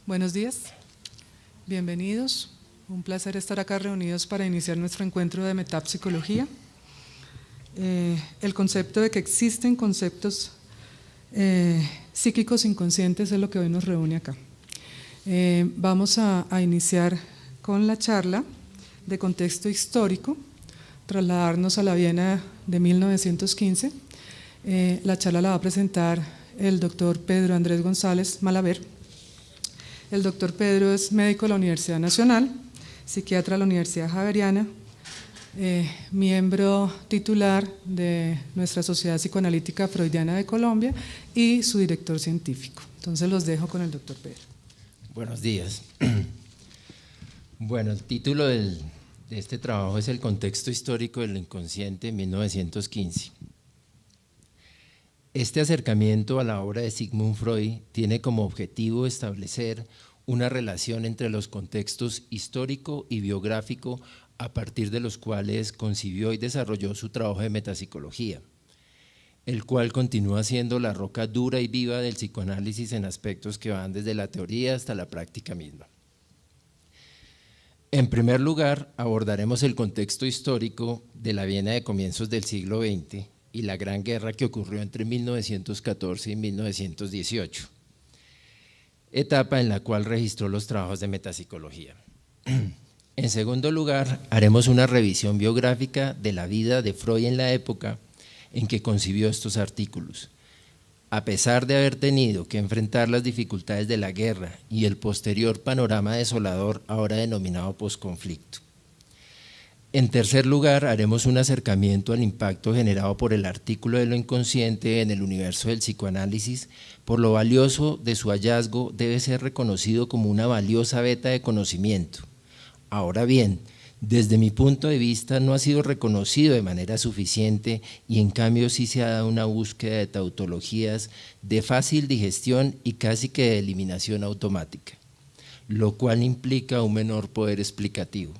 Buenos días, bienvenidos. Un placer estar acá reunidos para iniciar nuestro encuentro de metapsicología. El concepto de que existen conceptos psíquicos inconscientes es lo que hoy nos reúne acá. Vamos a iniciar con la charla de contexto histórico, trasladarnos a la Viena de 1915. La charla la va a presentar el doctor Pedro Andrés González Malaver. El doctor Pedro es médico de la Universidad Nacional, psiquiatra de la Universidad Javeriana, miembro titular de nuestra Sociedad Psicoanalítica Freudiana de Colombia y su director científico. Entonces los dejo con el doctor Pedro. Buenos días. Bueno, el título de este trabajo es El contexto histórico del inconsciente en 1915. Este acercamiento a la obra de Sigmund Freud tiene como objetivo establecer una relación entre los contextos histórico y biográfico a partir de los cuales concibió y desarrolló su trabajo de metapsicología, el cual continúa siendo la roca dura y viva del psicoanálisis en aspectos que van desde la teoría hasta la práctica misma. En primer lugar, abordaremos el contexto histórico de la Viena de comienzos del siglo XX y la Gran Guerra que ocurrió entre 1914 y 1918, etapa en la cual registró los trabajos de metapsicología. En segundo lugar, haremos una revisión biográfica de la vida de Freud en la época en que concibió estos artículos. A pesar de haber tenido que enfrentar las dificultades de la guerra y el posterior panorama desolador ahora denominado posconflicto. En tercer lugar, haremos un acercamiento al impacto generado por el artículo de lo inconsciente en el universo del psicoanálisis. Por lo valioso de su hallazgo, debe ser reconocido como una valiosa veta de conocimiento. Ahora bien, desde mi punto de vista no ha sido reconocido de manera suficiente y en cambio sí se ha dado una búsqueda de tautologías de fácil digestión y casi que de eliminación automática, lo cual implica un menor poder explicativo.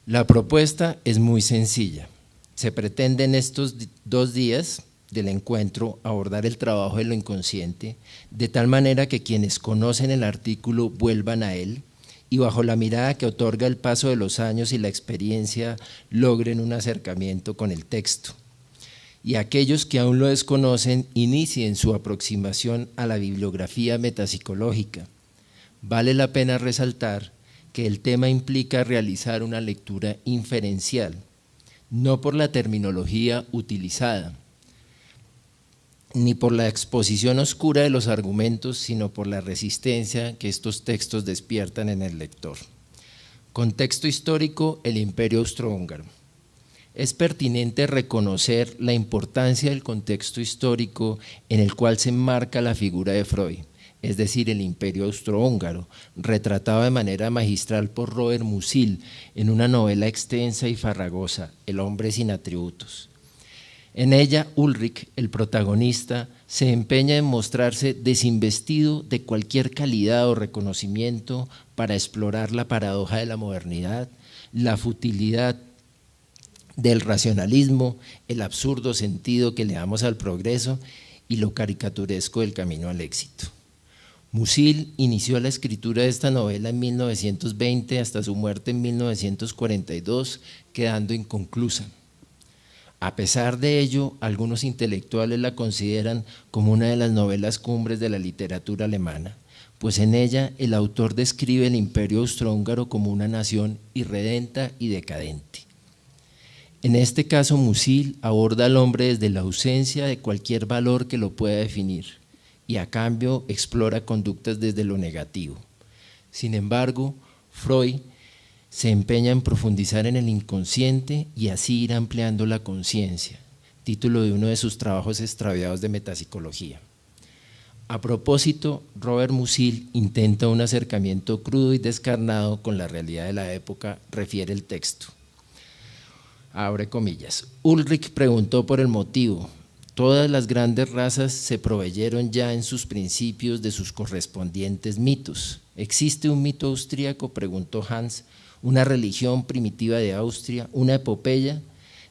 La propuesta es muy sencilla. Se pretende en estos 2 días del encuentro abordar el trabajo de lo inconsciente de tal manera que quienes conocen el artículo vuelvan a él y bajo la mirada que otorga el paso de los años y la experiencia logren un acercamiento con el texto. Y aquellos que aún lo desconocen inicien su aproximación a la bibliografía metapsicológica. Vale la pena resaltar que el tema implica realizar una lectura inferencial, no por la terminología utilizada, ni por la exposición oscura de los argumentos, sino por la resistencia que estos textos despiertan en el lector. Contexto histórico: el Imperio Austrohúngaro. Es pertinente reconocer la importancia del contexto histórico en el cual se enmarca la figura de Freud, es decir, el Imperio Austrohúngaro, retratado de manera magistral por Robert Musil en una novela extensa y farragosa, El hombre sin atributos. En ella, Ulrich, el protagonista, se empeña en mostrarse desinvestido de cualquier calidad o reconocimiento para explorar la paradoja de la modernidad, la futilidad del racionalismo, el absurdo sentido que le damos al progreso y lo caricaturesco del camino al éxito. Musil inició la escritura de esta novela en 1920 hasta su muerte en 1942, quedando inconclusa. A pesar de ello, algunos intelectuales la consideran como una de las novelas cumbres de la literatura alemana, pues en ella el autor describe el Imperio Austrohúngaro como una nación irredenta y decadente. En este caso, Musil aborda al hombre desde la ausencia de cualquier valor que lo pueda definir y a cambio explora conductas desde lo negativo. Sin embargo, Freud se empeña en profundizar en el inconsciente y así ir ampliando la conciencia, título de uno de sus trabajos extraviados de metapsicología. A propósito, Robert Musil intenta un acercamiento crudo y descarnado con la realidad de la época, refiere el texto. Abre comillas. Ulrich preguntó por el motivo. Todas las grandes razas se proveyeron ya en sus principios de sus correspondientes mitos. ¿Existe un mito austríaco?, preguntó Hans, una religión primitiva de Austria, una epopeya.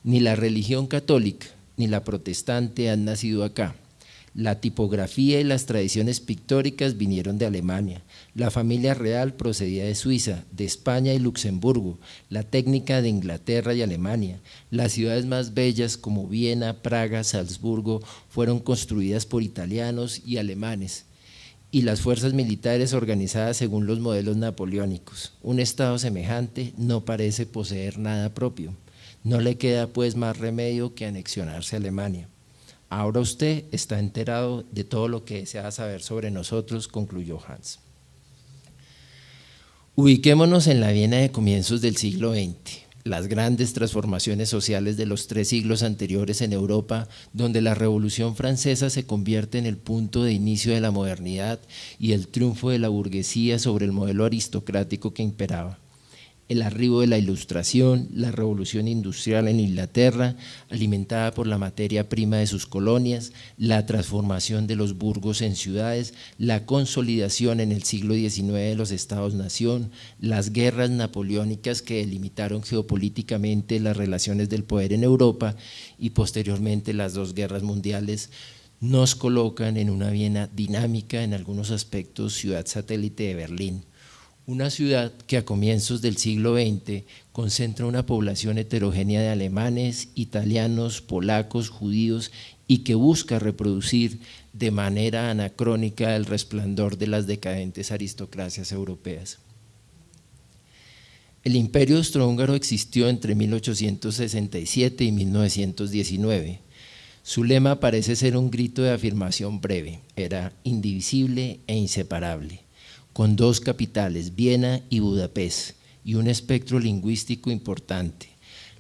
Ni la religión católica ni la protestante han nacido acá. La tipografía y las tradiciones pictóricas vinieron de Alemania. La familia real procedía de Suiza, de España y Luxemburgo. La técnica de Inglaterra y Alemania. Las ciudades más bellas como Viena, Praga, Salzburgo fueron construidas por italianos y alemanes. Y las fuerzas militares organizadas según los modelos napoleónicos. Un Estado semejante no parece poseer nada propio. No le queda pues más remedio que anexionarse a Alemania. Ahora usted está enterado de todo lo que desea saber sobre nosotros, concluyó Hans. Ubiquémonos en la Viena de comienzos del siglo XX, las grandes transformaciones sociales de los 3 siglos anteriores en Europa, donde la Revolución Francesa se convierte en el punto de inicio de la modernidad y el triunfo de la burguesía sobre el modelo aristocrático que imperaba. El arribo de la Ilustración, la revolución industrial en Inglaterra, alimentada por la materia prima de sus colonias, la transformación de los burgos en ciudades, la consolidación en el siglo XIX de los estados-nación, las guerras napoleónicas que delimitaron geopolíticamente las relaciones del poder en Europa y posteriormente las 2 guerras mundiales, nos colocan en una Viena dinámica, en algunos aspectos ciudad satélite de Berlín. Una ciudad que a comienzos del siglo XX concentra una población heterogénea de alemanes, italianos, polacos, judíos y que busca reproducir de manera anacrónica el resplandor de las decadentes aristocracias europeas. El Imperio Austrohúngaro existió entre 1867 y 1919. Su lema parece ser un grito de afirmación breve, era indivisible e inseparable, con 2 capitales, Viena y Budapest, y un espectro lingüístico importante,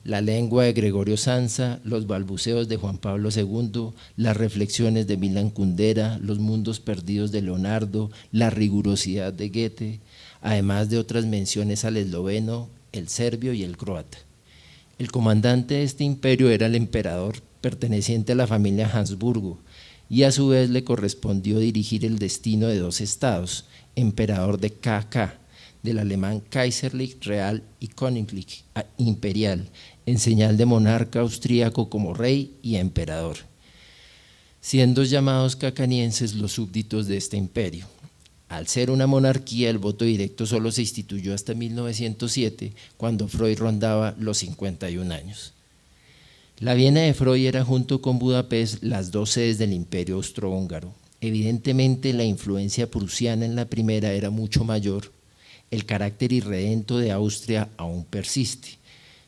la lengua de Gregorio Samsa, los balbuceos de Juan Pablo II, las reflexiones de Milan Kundera, los mundos perdidos de Leonardo, la rigurosidad de Goethe, además de otras menciones al esloveno, el serbio y el croata. El comandante de este imperio era el emperador perteneciente a la familia Habsburgo, y a su vez le correspondió dirigir el destino de 2 estados, emperador de KK, del alemán Kaiserlich Real y Königlich Imperial, en señal de monarca austríaco como rey y emperador, siendo llamados cacanienses los súbditos de este imperio. Al ser una monarquía, el voto directo solo se instituyó hasta 1907, cuando Freud rondaba los 51 años. La Viena de Freud era junto con Budapest las 2 sedes del Imperio Austrohúngaro. Evidentemente la influencia prusiana en la primera era mucho mayor, el carácter irredento de Austria aún persiste.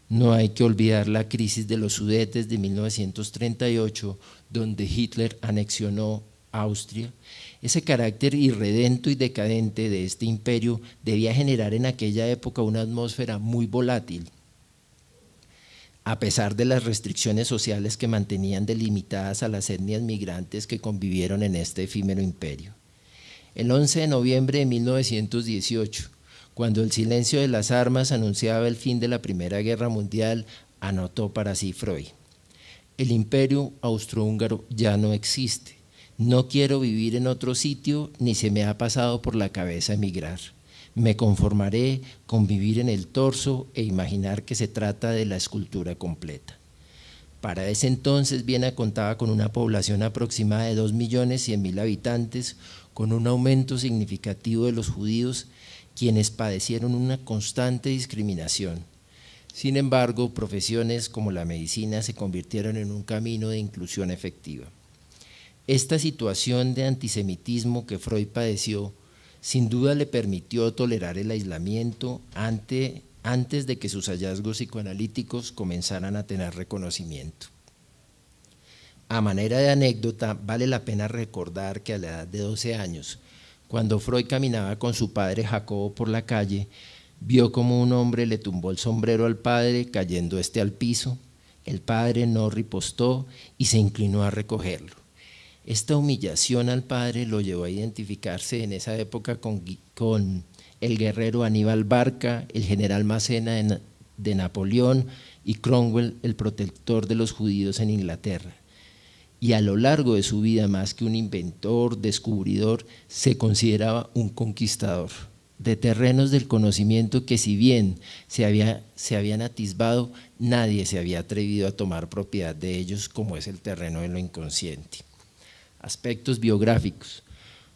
No hay que olvidar la crisis de los Sudetes de 1938, donde Hitler anexionó Austria. Ese carácter irredento y decadente de este imperio debía generar en aquella época una atmósfera muy volátil, a pesar de las restricciones sociales que mantenían delimitadas a las etnias migrantes que convivieron en este efímero imperio. El 11 de noviembre de 1918, cuando el silencio de las armas anunciaba el fin de la Primera Guerra Mundial, anotó para sí Freud: el imperio austrohúngaro ya no existe, no quiero vivir en otro sitio ni se me ha pasado por la cabeza emigrar. Me conformaré con vivir en el torso e imaginar que se trata de la escultura completa. Para ese entonces Viena contaba con una población aproximada de 2.100.000 habitantes, con un aumento significativo de los judíos, quienes padecieron una constante discriminación. Sin embargo, profesiones como la medicina se convirtieron en un camino de inclusión efectiva. Esta situación de antisemitismo que Freud padeció sin duda le permitió tolerar el aislamiento antes de que sus hallazgos psicoanalíticos comenzaran a tener reconocimiento. A manera de anécdota, vale la pena recordar que a la edad de 12 años, cuando Freud caminaba con su padre Jacobo por la calle, vio como un hombre le tumbó el sombrero al padre, cayendo este al piso. El padre no ripostó y se inclinó a recogerlo. Esta humillación al padre lo llevó a identificarse en esa época con el guerrero Aníbal Barca, el general Massena de Napoleón y Cromwell, el protector de los judíos en Inglaterra. Y a lo largo de su vida, más que un inventor, descubridor, se consideraba un conquistador de terrenos del conocimiento que, si bien se habían atisbado, nadie se había atrevido a tomar propiedad de ellos, como es el terreno de lo inconsciente. Aspectos biográficos.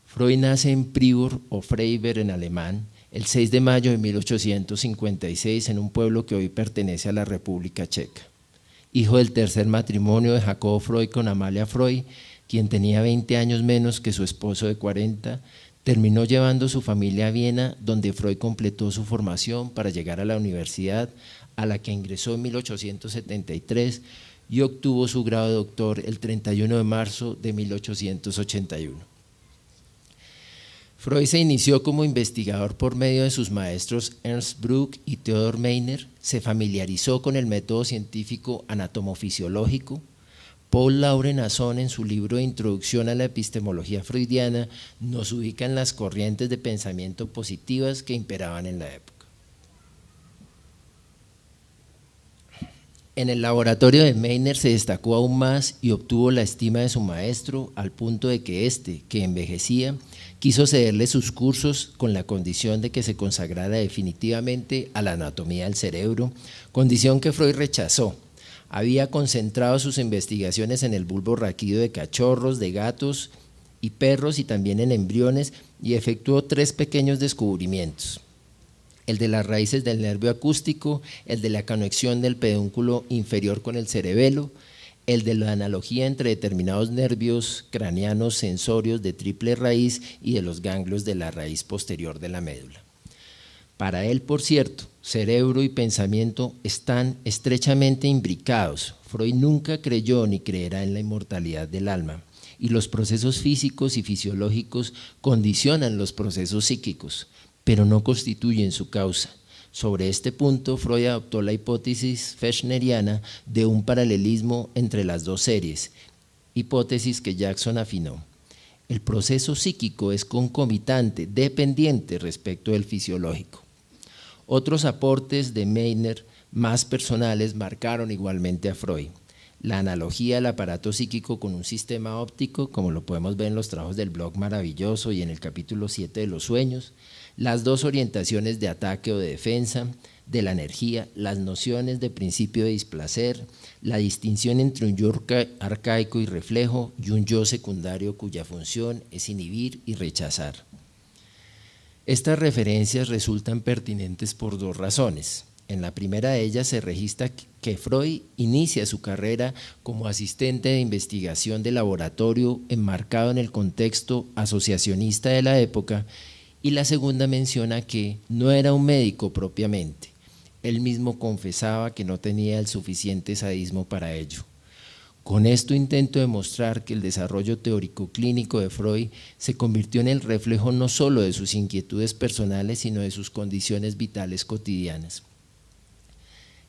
Freud nace en Fribourg o Freiberg en alemán el 6 de mayo de 1856 en un pueblo que hoy pertenece a la República Checa. Hijo del tercer matrimonio de Jacobo Freud con Amalia Freud, quien tenía 20 años menos que su esposo de 40, terminó llevando su familia a Viena, donde Freud completó su formación para llegar a la universidad, a la que ingresó en 1873 y obtuvo su grado de doctor el 31 de marzo de 1881. Freud se inició como investigador por medio de sus maestros Ernst Bruck y Theodor Meiner, se familiarizó con el método científico anatomofisiológico. Paul Laure Nasson, en su libro de Introducción a la epistemología freudiana, nos ubica en las corrientes de pensamiento positivas que imperaban en la época. En el laboratorio de Meiner se destacó aún más y obtuvo la estima de su maestro al punto de que éste, que envejecía, quiso cederle sus cursos con la condición de que se consagrara definitivamente a la anatomía del cerebro, condición que Freud rechazó. Había concentrado sus investigaciones en el bulbo raquídeo de cachorros, de gatos y perros y también en embriones, y efectuó 3 pequeños descubrimientos: el de las raíces del nervio acústico, el de la conexión del pedúnculo inferior con el cerebelo, el de la analogía entre determinados nervios craneanos sensorios de triple raíz y de los ganglios de la raíz posterior de la médula. Para él, por cierto, cerebro y pensamiento están estrechamente imbricados. Freud nunca creyó ni creerá en la inmortalidad del alma, y los procesos físicos y fisiológicos condicionan los procesos psíquicos, pero no constituyen su causa. Sobre este punto, Freud adoptó la hipótesis fechneriana de un paralelismo entre las dos series, hipótesis que Jackson afinó. El proceso psíquico es concomitante, dependiente respecto del fisiológico. Otros aportes de Meiner, más personales, marcaron igualmente a Freud. La analogía del aparato psíquico con un sistema óptico, como lo podemos ver en los trabajos del blog maravilloso y en el capítulo 7 de los sueños, las 2 orientaciones de ataque o de defensa, de la energía, las nociones de principio de displacer, la distinción entre un yo arcaico y reflejo y un yo secundario cuya función es inhibir y rechazar. Estas referencias resultan pertinentes por 2 razones. En la primera de ellas se registra que Freud inicia su carrera como asistente de investigación de laboratorio enmarcado en el contexto asociacionista de la época, y la segunda menciona que no era un médico propiamente. Él mismo confesaba que no tenía el suficiente sadismo para ello. Con esto intento demostrar que el desarrollo teórico clínico de Freud se convirtió en el reflejo no solo de sus inquietudes personales, sino de sus condiciones vitales cotidianas.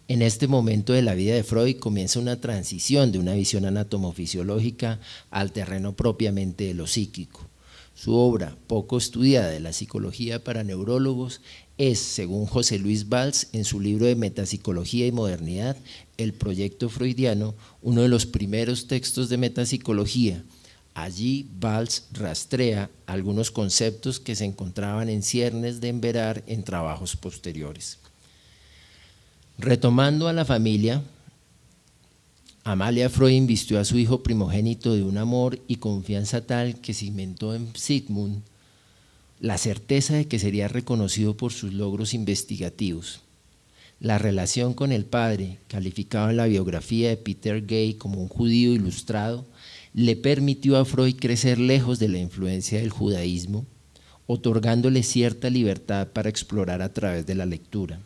En este momento de la vida de Freud comienza una transición de una visión anatomofisiológica al terreno propiamente de lo psíquico. Su obra, poco estudiada de la psicología para neurólogos, es, según José Luis Valls en su libro de Metapsicología y Modernidad, el proyecto freudiano, uno de los primeros textos de metapsicología. Allí Valls rastrea algunos conceptos que se encontraban en ciernes de enverar en trabajos posteriores. Retomando a la familia, Amalia Freud invistió a su hijo primogénito de un amor y confianza tal que cimentó en Sigmund la certeza de que sería reconocido por sus logros investigativos. La relación con el padre, calificado en la biografía de Peter Gay como un judío ilustrado, le permitió a Freud crecer lejos de la influencia del judaísmo, otorgándole cierta libertad para explorar a través de la lectura.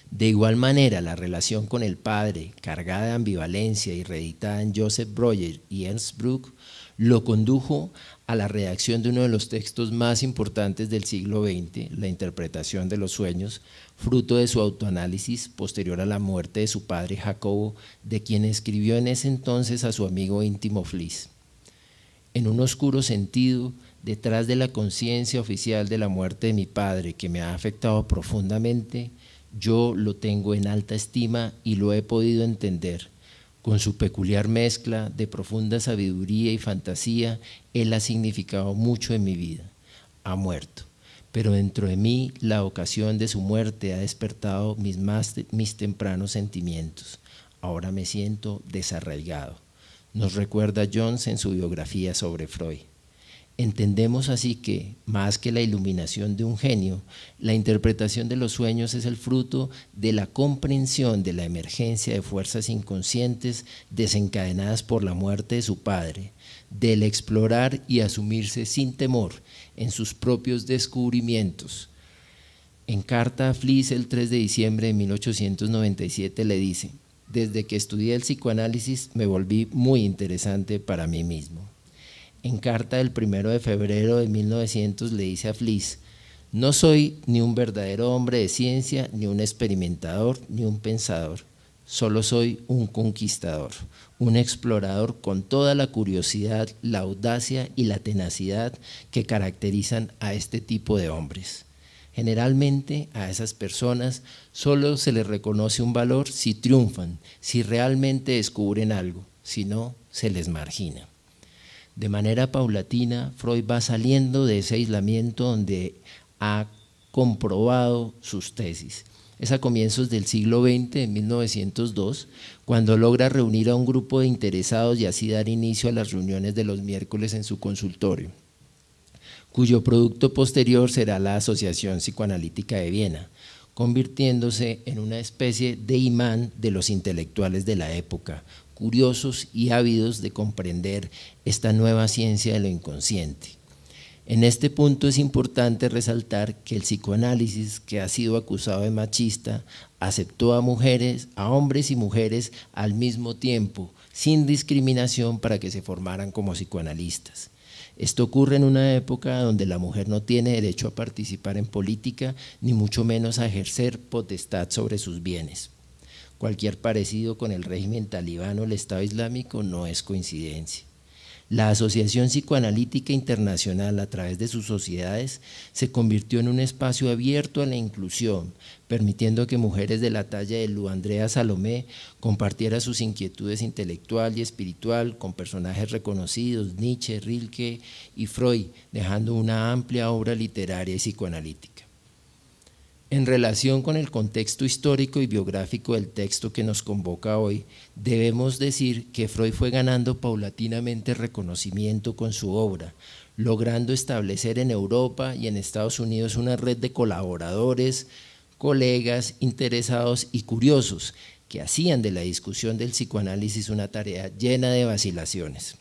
De igual manera, la relación con el padre, cargada de ambivalencia y reeditada en Joseph Breuer y Ernst Bruck, lo condujo a la redacción de uno de los textos más importantes del siglo XX, La interpretación de los sueños, fruto de su autoanálisis posterior a la muerte de su padre Jacobo, de quien escribió en ese entonces a su amigo íntimo Fliess. En un oscuro sentido, detrás de la conciencia oficial de la muerte de mi padre, que me ha afectado profundamente, yo lo tengo en alta estima y lo he podido entender. Con su peculiar mezcla de profunda sabiduría y fantasía, él ha significado mucho en mi vida. Ha muerto, pero dentro de mí la ocasión de su muerte ha despertado mis tempranos sentimientos. Ahora me siento desarraigado. nos recuerda Jones en su biografía sobre Freud. Entendemos así que, más que la iluminación de un genio, la interpretación de los sueños es el fruto de la comprensión de la emergencia de fuerzas inconscientes desencadenadas por la muerte de su padre, del explorar y asumirse sin temor en sus propios descubrimientos. En carta a Fliess el 3 de diciembre de 1897 le dice: «Desde que estudié el psicoanálisis me volví muy interesante para mí mismo». En carta del 1 de febrero de 1900 le dice a Fliess: «No soy ni un verdadero hombre de ciencia, ni un experimentador, ni un pensador. Solo soy un conquistador, un explorador con toda la curiosidad, la audacia y la tenacidad que caracterizan a este tipo de hombres. Generalmente a esas personas solo se les reconoce un valor si triunfan, si realmente descubren algo, si no, se les margina». De manera paulatina, Freud va saliendo de ese aislamiento donde ha comprobado sus tesis. Es a comienzos del siglo XX, en 1902, cuando logra reunir a un grupo de interesados y así dar inicio a las reuniones de los miércoles en su consultorio, cuyo producto posterior será la Asociación Psicoanalítica de Viena, convirtiéndose en una especie de imán de los intelectuales de la época, curiosos y ávidos de comprender esta nueva ciencia de lo inconsciente. En este punto es importante resaltar que el psicoanálisis, que ha sido acusado de machista, aceptó a mujeres, a hombres y mujeres al mismo tiempo, sin discriminación, para que se formaran como psicoanalistas. Esto ocurre en una época donde la mujer no tiene derecho a participar en política, ni mucho menos a ejercer potestad sobre sus bienes. Cualquier parecido con el régimen talibán o el Estado Islámico no es coincidencia. La Asociación Psicoanalítica Internacional, a través de sus sociedades, se convirtió en un espacio abierto a la inclusión, permitiendo que mujeres de la talla de Lu Andrea Salomé compartieran sus inquietudes intelectual y espiritual con personajes reconocidos, Nietzsche, Rilke y Freud, dejando una amplia obra literaria y psicoanalítica. En relación con el contexto histórico y biográfico del texto que nos convoca hoy, debemos decir que Freud fue ganando paulatinamente reconocimiento con su obra, logrando establecer en Europa y en Estados Unidos una red de colaboradores, colegas, interesados y curiosos que hacían de la discusión del psicoanálisis una tarea llena de vacilaciones.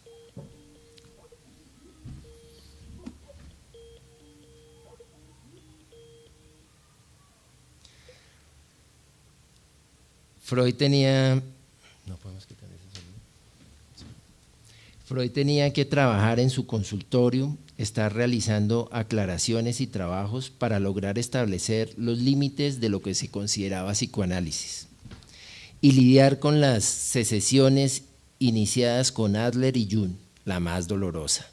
Freud tenía que trabajar en su consultorio, estar realizando aclaraciones y trabajos para lograr establecer los límites de lo que se consideraba psicoanálisis y lidiar con las secesiones iniciadas con Adler y Jung, la más dolorosa.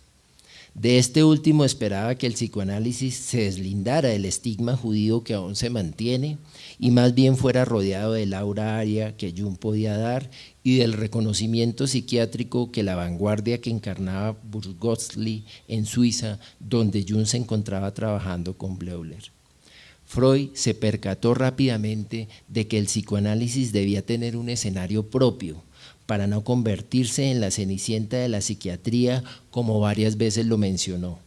De este último esperaba que el psicoanálisis se deslindara del estigma judío que aún se mantiene y más bien fuera rodeado del aura aria que Jung podía dar y del reconocimiento psiquiátrico que la vanguardia que encarnaba Burgosli en Suiza, donde Jung se encontraba trabajando con Bleuler. Freud se percató rápidamente de que el psicoanálisis debía tener un escenario propio, para no convertirse en la cenicienta de la psiquiatría, como varias veces lo mencionó.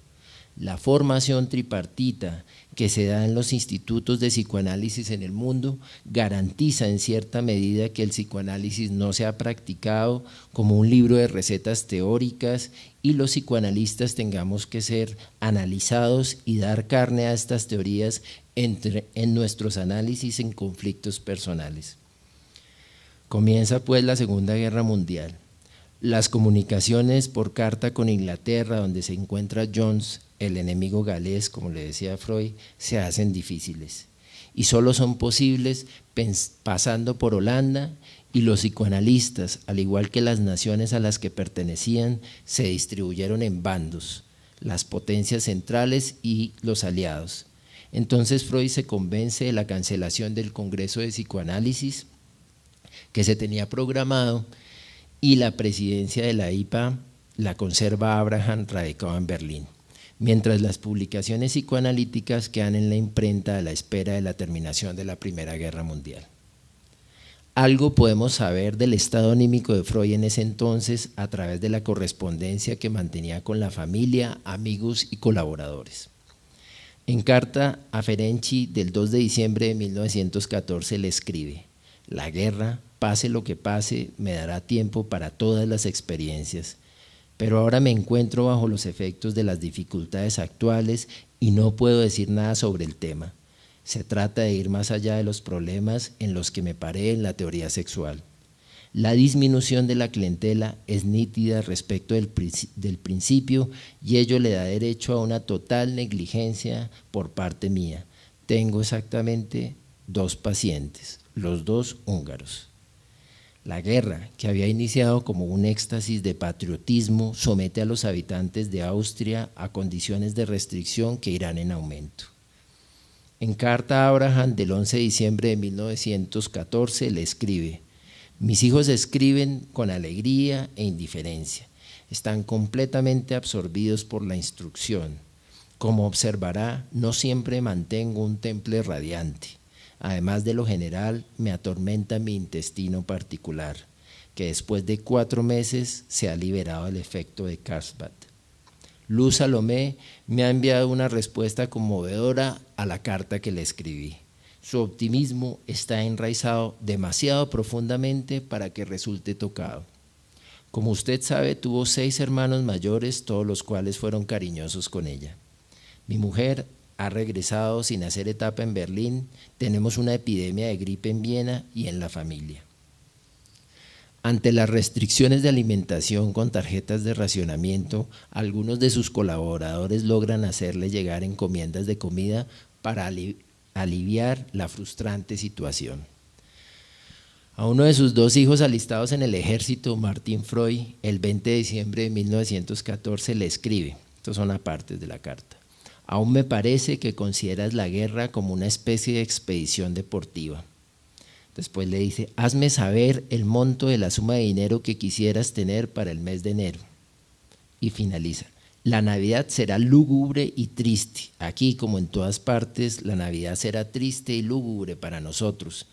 La formación tripartita que se da en los institutos de psicoanálisis en el mundo garantiza en cierta medida que el psicoanálisis no sea practicado como un libro de recetas teóricas y los psicoanalistas tengamos que ser analizados y dar carne a estas teorías en nuestros análisis en conflictos personales. Comienza pues la Segunda Guerra Mundial. Las comunicaciones por carta con Inglaterra, donde se encuentra Jones, el enemigo galés, como le decía Freud, se hacen difíciles y solo son posibles pasando por Holanda, y los psicoanalistas, al igual que las naciones a las que pertenecían, se distribuyeron en bandos, las potencias centrales y los aliados. Entonces Freud se convence de la cancelación del Congreso de Psicoanálisis que se tenía programado, y la presidencia de la IPA la conserva Abraham, radicado en Berlín, mientras las publicaciones psicoanalíticas quedan en la imprenta a la espera de la terminación de la Primera Guerra Mundial. Algo podemos saber del estado anímico de Freud en ese entonces a través de la correspondencia que mantenía con la familia, amigos y colaboradores. En carta a Ferenczi del 2 de diciembre de 1914 le escribe: la guerra, pase lo que pase, me dará tiempo para todas las experiencias, pero ahora me encuentro bajo los efectos de las dificultades actuales y no puedo decir nada sobre el tema. Se trata de ir más allá de los problemas en los que me paré en la teoría sexual. La disminución de la clientela es nítida respecto del principio y ello le da derecho a una total negligencia por parte mía. Tengo exactamente 2 pacientes, los 2 húngaros. La guerra, que había iniciado como un éxtasis de patriotismo, somete a los habitantes de Austria a condiciones de restricción que irán en aumento. En carta a Abraham del 11 de diciembre de 1914 le escribe: mis hijos escriben con alegría e indiferencia, están completamente absorbidos por la instrucción. Como observará, no siempre mantengo un temple radiante. Además de lo general, me atormenta mi intestino particular, que después de 4 meses se ha liberado del efecto de Carlsbad. Luz Salomé me ha enviado una respuesta conmovedora a la carta que le escribí. Su optimismo está enraizado demasiado profundamente para que resulte tocado. Como usted sabe, tuvo 6 hermanos mayores, todos los cuales fueron cariñosos con ella. Mi mujer ha regresado sin hacer etapa en Berlín, tenemos una epidemia de gripe en Viena y en la familia. Ante las restricciones de alimentación con tarjetas de racionamiento, algunos de sus colaboradores logran hacerle llegar encomiendas de comida para aliviar la frustrante situación. A uno de sus 2 hijos alistados en el ejército, Martin Freud, el 20 de diciembre de 1914 le escribe, estos son apartes de la carta: aún me parece que consideras la guerra como una especie de expedición deportiva. Después le dice: hazme saber el monto de la suma de dinero que quisieras tener para el mes de enero. Y finaliza: la Navidad será lúgubre y triste. Aquí, como en todas partes, la Navidad será triste y lúgubre para nosotros.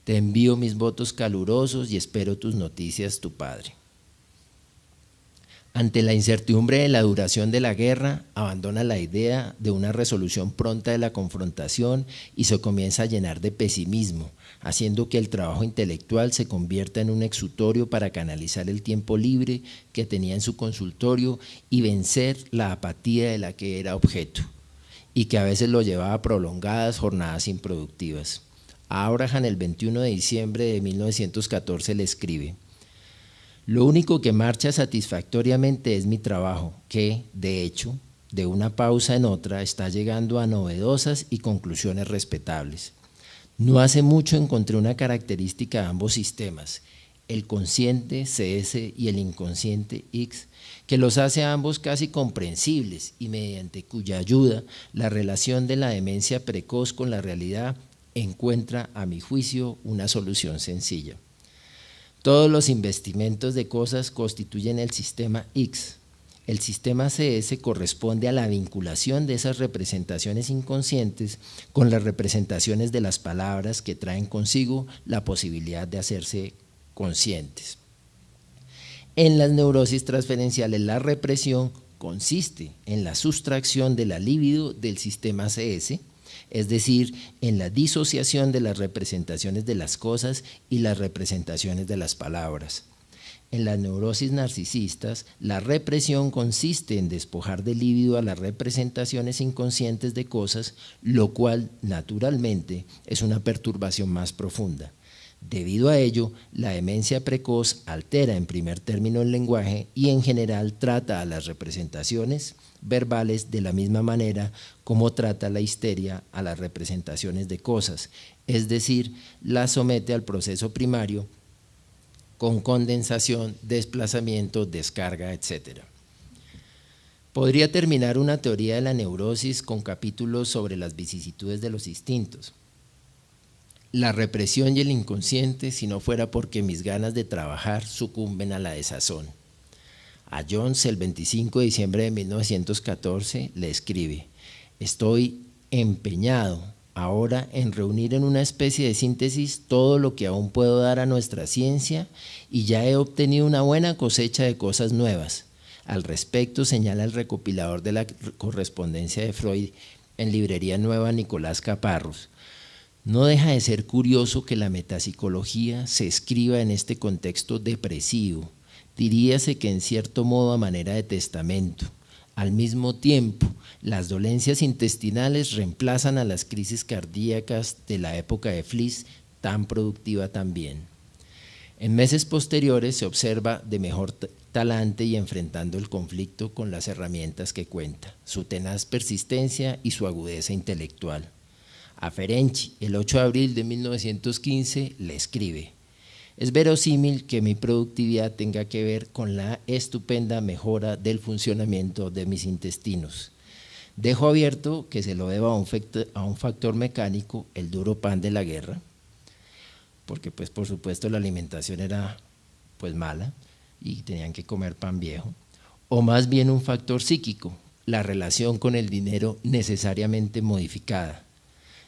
Te envío mis votos calurosos y espero tus noticias, tu padre. Ante la incertidumbre de la duración de la guerra, abandona la idea de una resolución pronta de la confrontación y se comienza a llenar de pesimismo, haciendo que el trabajo intelectual se convierta en un exutorio para canalizar el tiempo libre que tenía en su consultorio y vencer la apatía de la que era objeto, y que a veces lo llevaba a prolongadas jornadas improductivas. A Abraham, el 21 de diciembre de 1914, le escribe: lo único que marcha satisfactoriamente es mi trabajo, que, de hecho, de una pausa en otra, está llegando a novedosas y conclusiones respetables. No hace mucho encontré una característica de ambos sistemas, el consciente CS y el inconsciente X, que los hace a ambos casi comprensibles y mediante cuya ayuda la relación de la demencia precoz con la realidad encuentra, a mi juicio, una solución sencilla. Todos los investimentos de cosas constituyen el sistema X. El sistema CS corresponde a la vinculación de esas representaciones inconscientes con las representaciones de las palabras que traen consigo la posibilidad de hacerse conscientes. En las neurosis transferenciales, la represión consiste en la sustracción de la libido del sistema CS, es decir, en la disociación de las representaciones de las cosas y las representaciones de las palabras. En las neurosis narcisistas, la represión consiste en despojar de líbido a las representaciones inconscientes de cosas, lo cual, naturalmente, es una perturbación más profunda. Debido a ello, la demencia precoz altera en primer término el lenguaje y en general trata a las representaciones verbales de la misma manera como trata la histeria a las representaciones de cosas, es decir, las somete al proceso primario con condensación, desplazamiento, descarga, etc. Podría terminar una teoría de la neurosis con capítulos sobre las vicisitudes de los instintos. La represión y el inconsciente, si no fuera porque mis ganas de trabajar sucumben a la desazón. A Jones, el 25 de diciembre de 1914, le escribe: estoy empeñado ahora en reunir en una especie de síntesis todo lo que aún puedo dar a nuestra ciencia y ya he obtenido una buena cosecha de cosas nuevas. Al respecto señala el recopilador de la correspondencia de Freud en Librería Nueva Nicolás Caparrós. No deja de ser curioso que la metapsicología se escriba en este contexto depresivo, diríase que en cierto modo a manera de testamento. Al mismo tiempo, las dolencias intestinales reemplazan a las crisis cardíacas de la época de Fliess, tan productiva también. En meses posteriores se observa de mejor talante y enfrentando el conflicto con las herramientas que cuenta, su tenaz persistencia y su agudeza intelectual. A Ferenczi, el 8 de abril de 1915, le escribe: es verosímil que mi productividad tenga que ver con la estupenda mejora del funcionamiento de mis intestinos. Dejo abierto que se lo deba a un factor mecánico, el duro pan de la guerra, porque pues por supuesto la alimentación era pues mala y tenían que comer pan viejo, o más bien un factor psíquico, la relación con el dinero necesariamente modificada.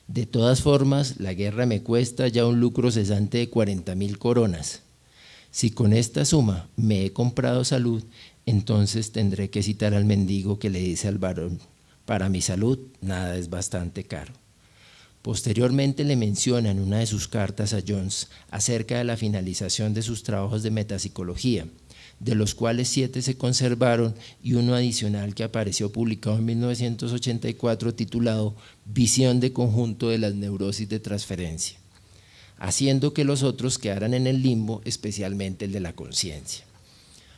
De todas formas, la guerra me cuesta ya un lucro cesante de 40.000 coronas. Si con esta suma me he comprado salud, entonces tendré que citar al mendigo que le dice al varón: para mi salud nada es bastante caro. Posteriormente le menciona en una de sus cartas a Jones acerca de la finalización de sus trabajos de metapsicología, de los cuales 7 se conservaron y uno adicional que apareció publicado en 1984 titulado Visión de conjunto de las neurosis de transferencia, haciendo que los otros quedaran en el limbo, especialmente el de la conciencia.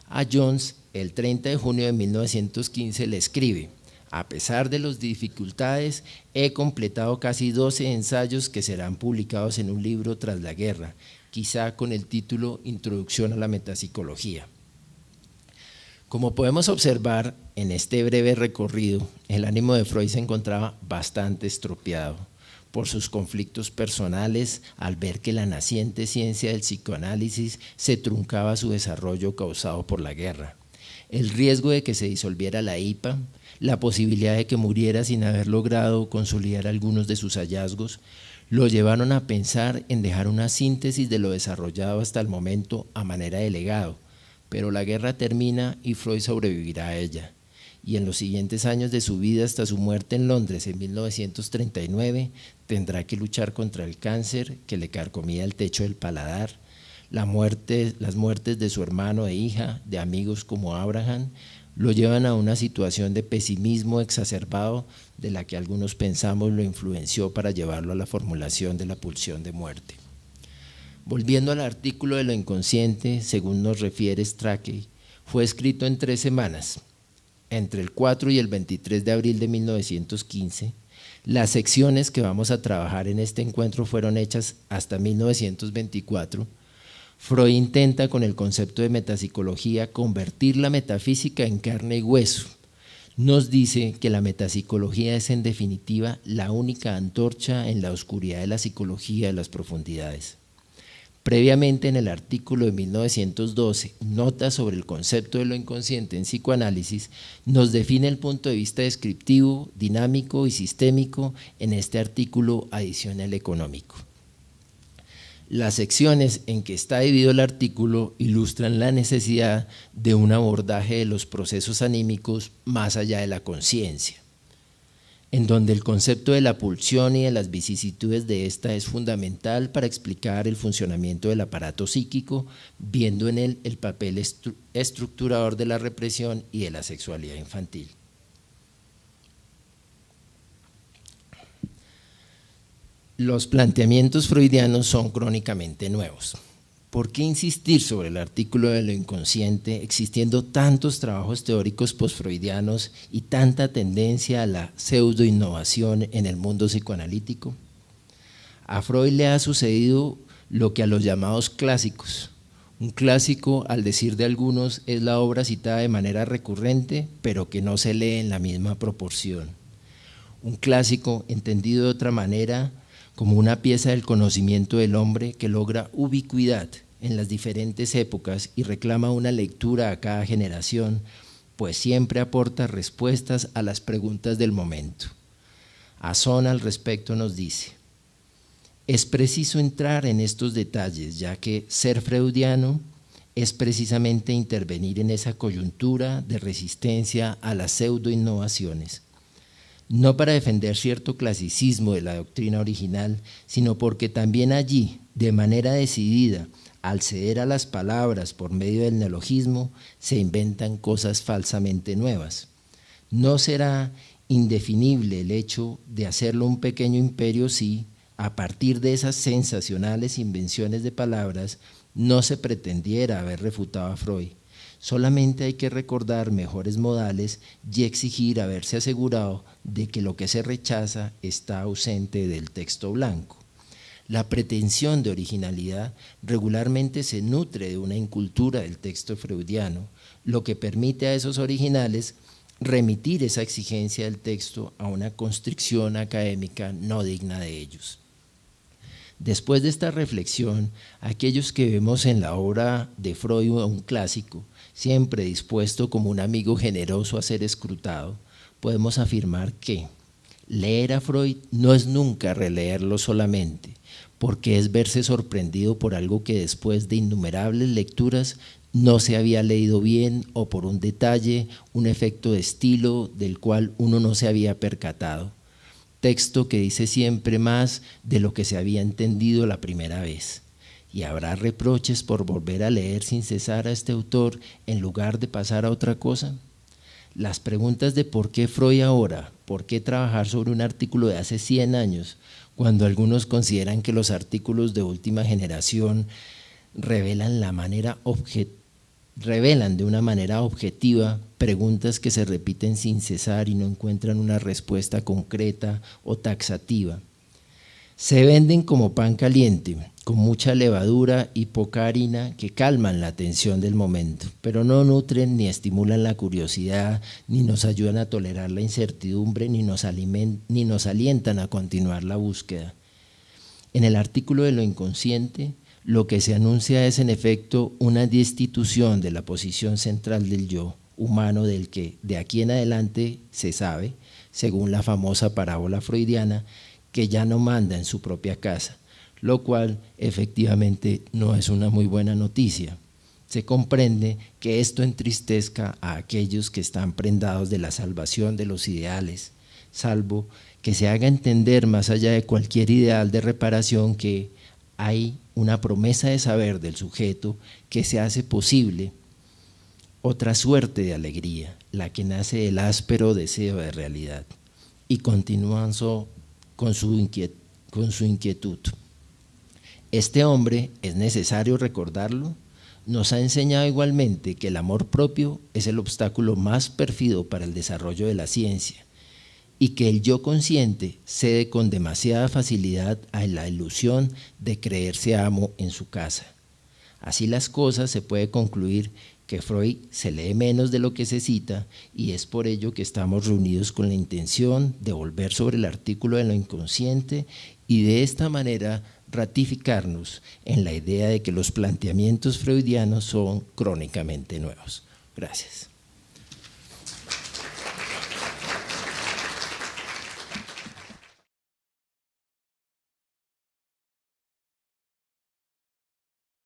A Jones, el 30 de junio de 1915 le escribe: a pesar de las dificultades, he completado casi 12 ensayos que serán publicados en un libro tras la guerra, quizá con el título Introducción a la metapsicología. Como podemos observar en este breve recorrido, el ánimo de Freud se encontraba bastante estropeado por sus conflictos personales al ver que la naciente ciencia del psicoanálisis se truncaba su desarrollo causado por la guerra, el riesgo de que se disolviera la IPA, la posibilidad de que muriera sin haber logrado consolidar algunos de sus hallazgos, lo llevaron a pensar en dejar una síntesis de lo desarrollado hasta el momento a manera de legado. Pero la guerra termina y Freud sobrevivirá a ella, y en los siguientes años de su vida hasta su muerte en Londres en 1939 tendrá que luchar contra el cáncer que le carcomía el techo del paladar, las muertes de su hermano e hija, de amigos como Abraham, lo llevan a una situación de pesimismo exacerbado de la que algunos pensamos lo influenció para llevarlo a la formulación de la pulsión de muerte. Volviendo al artículo de lo inconsciente, según nos refiere Strachey, fue escrito en 3 semanas, entre el 4 y el 23 de abril de 1915. Las secciones que vamos a trabajar en este encuentro fueron hechas hasta 1924. Freud intenta con el concepto de metapsicología convertir la metafísica en carne y hueso. Nos dice que la metapsicología es en definitiva la única antorcha en la oscuridad de la psicología de las profundidades. Previamente en el artículo de 1912, Notas sobre el concepto de lo inconsciente en psicoanálisis, nos define el punto de vista descriptivo, dinámico y sistémico. En este artículo adiciona el económico. Las secciones en que está dividido el artículo ilustran la necesidad de un abordaje de los procesos anímicos más allá de la conciencia, en donde el concepto de la pulsión y de las vicisitudes de esta es fundamental para explicar el funcionamiento del aparato psíquico, viendo en él el papel estructurador de la represión y de la sexualidad infantil. Los planteamientos freudianos son crónicamente nuevos. ¿Por qué insistir sobre el artículo de lo inconsciente existiendo tantos trabajos teóricos postfreudianos y tanta tendencia a la pseudo-innovación en el mundo psicoanalítico? A Freud le ha sucedido lo que a los llamados clásicos. Un clásico, al decir de algunos, es la obra citada de manera recurrente, pero que no se lee en la misma proporción. Un clásico, entendido de otra manera, como una pieza del conocimiento del hombre que logra ubicuidad en las diferentes épocas y reclama una lectura a cada generación, pues siempre aporta respuestas a las preguntas del momento. Azón al respecto nos dice: es preciso entrar en estos detalles, ya que ser freudiano es precisamente intervenir en esa coyuntura de resistencia a las pseudo-innovaciones, no para defender cierto clasicismo de la doctrina original, sino porque también allí, de manera decidida, al ceder a las palabras por medio del neologismo, se inventan cosas falsamente nuevas. No será indefinible el hecho de hacerlo un pequeño imperio si, a partir de esas sensacionales invenciones de palabras, no se pretendiera haber refutado a Freud. Solamente hay que recordar mejores modales y exigir haberse asegurado de que lo que se rechaza está ausente del texto blanco. La pretensión de originalidad regularmente se nutre de una incultura del texto freudiano, lo que permite a esos originales remitir esa exigencia del texto a una constricción académica no digna de ellos. Después de esta reflexión, aquellos que vemos en la obra de Freud un clásico, siempre dispuesto como un amigo generoso a ser escrutado, podemos afirmar que leer a Freud no es nunca releerlo solamente, porque es verse sorprendido por algo que después de innumerables lecturas no se había leído bien, o por un detalle, un efecto de estilo del cual uno no se había percatado. Texto que dice siempre más de lo que se había entendido la primera vez. Y habrá reproches por volver a leer sin cesar a este autor en lugar de pasar a otra cosa. Las preguntas de por qué Freud ahora, por qué trabajar sobre un artículo de hace 100 años, cuando algunos consideran que los artículos de última generación revelan de una manera objetiva preguntas que se repiten sin cesar y no encuentran una respuesta concreta o taxativa. Se venden como pan caliente, con mucha levadura y poca harina que calman la tensión del momento, pero no nutren ni estimulan la curiosidad, ni nos ayudan a tolerar la incertidumbre, ni nos alientan a continuar la búsqueda. En el artículo de lo inconsciente, lo que se anuncia es en efecto una destitución de la posición central del yo humano, del que de aquí en adelante se sabe, según la famosa parábola freudiana, que ya no manda en su propia casa, lo cual efectivamente no es una muy buena noticia. Se comprende que esto entristezca a aquellos que están prendados de la salvación de los ideales, salvo que se haga entender más allá de cualquier ideal de reparación que hay una promesa de saber del sujeto que se hace posible otra suerte de alegría, la que nace del áspero deseo de realidad. Y continuando con su inquietud. Este hombre, es necesario recordarlo, nos ha enseñado igualmente que el amor propio es el obstáculo más pérfido para el desarrollo de la ciencia, y que el yo consciente cede con demasiada facilidad a la ilusión de creerse amo en su casa. Así las cosas, se puede concluir que Freud se lee menos de lo que se cita, y es por ello que estamos reunidos con la intención de volver sobre el artículo de lo inconsciente y de esta manera ratificarnos en la idea de que los planteamientos freudianos son crónicamente nuevos. Gracias.